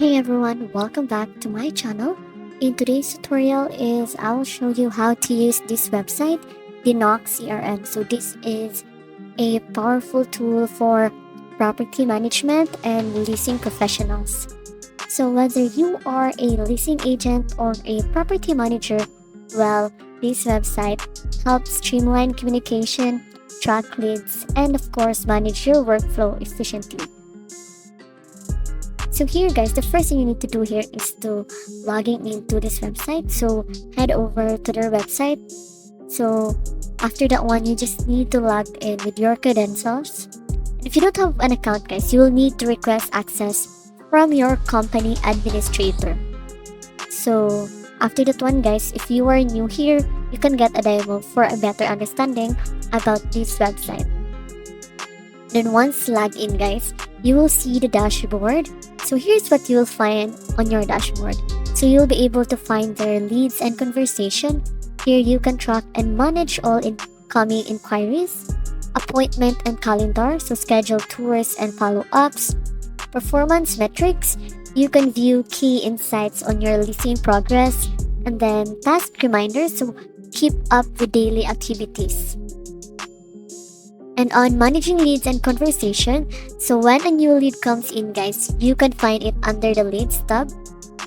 Hey everyone, welcome back to my channel. In today's tutorial I'll show you how to use this website, the Knock CRM. So this is a powerful tool for property management and leasing professionals. So whether you are a leasing agent or a property manager, well, this website helps streamline communication, track leads, and of course manage your workflow efficiently. So here guys, the first thing you need to do here is to logging into this website. So head over to their website. So after that one, you just need to log in with your credentials. If you don't have an account guys, you will need to request access from your company administrator. So after that one guys, if you are new here, you can get a demo for a better understanding about this website. Then once logged in guys, you will see the dashboard. So here's what you will find on your dashboard. So you'll be able to find their leads and conversation. Here you can track and manage all incoming inquiries, appointment and calendar, so schedule tours and follow-ups, performance metrics. You can view key insights on your leasing progress, and then task reminders, so keep up with daily activities. And on managing leads and conversation, so when a new lead comes in guys, you can find it under the leads tab.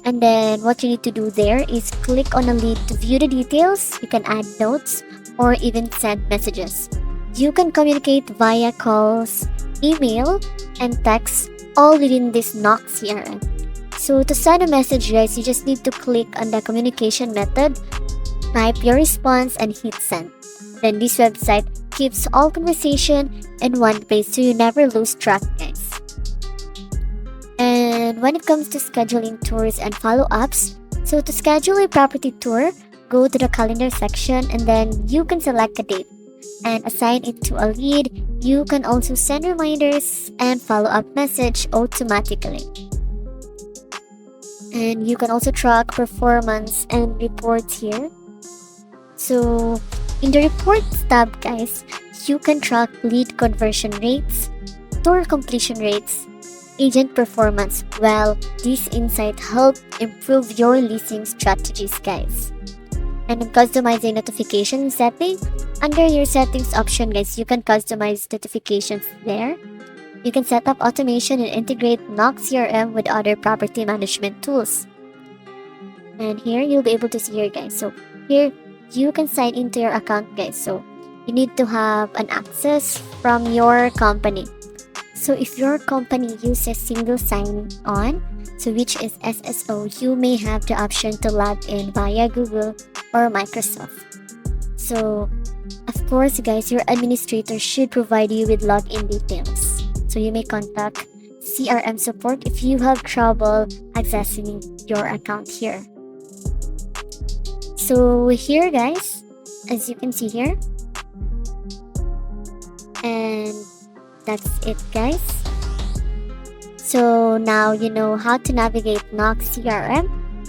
And then what you need to do there is click on a lead to view the details. You can add notes or even send messages. You can communicate via calls, email, and text, all within this Knock CRM. So to send a message guys, you just need to click on the communication method, type your response, and hit send. Then this website keeps all conversation in one place so you never lose track guys. And when it comes to scheduling tours and follow-ups, so to schedule a property tour, go to the calendar section and then you can select a date and assign it to a lead. You can also send reminders and follow-up message automatically. And you can also track performance and reports here. So in the reports tab guys, you can track lead conversion rates, tour completion rates, agent performance. Well, these insights help improve your leasing strategies guys. And in customizing notification setting, under your settings option guys, you can customize notifications there. You can set up automation and integrate Knock CRM with other property management tools. And here you'll be able to see here guys. So here you can sign into your account guys. So you need to have an access from your company. So if your company uses single sign-on, so which is SSO, you may have the option to log in via Google or Microsoft. So of course guys, your administrator should provide you with login details. So you may contact CRM support if you have trouble accessing your account here. So here guys, as you can see here, and that's it guys. So now you know how to navigate Knock CRM,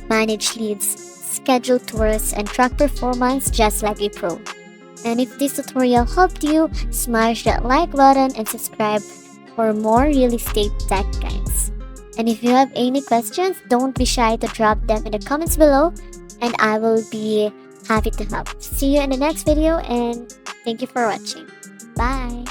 manage leads, schedule tours, and track performance just like a pro. And if this tutorial helped you, smash that like button and subscribe for more real estate tech guys. And if you have any questions, don't be shy to drop them in the comments below, and I will be happy to help. See you in the next video, and thank you for watching. Bye!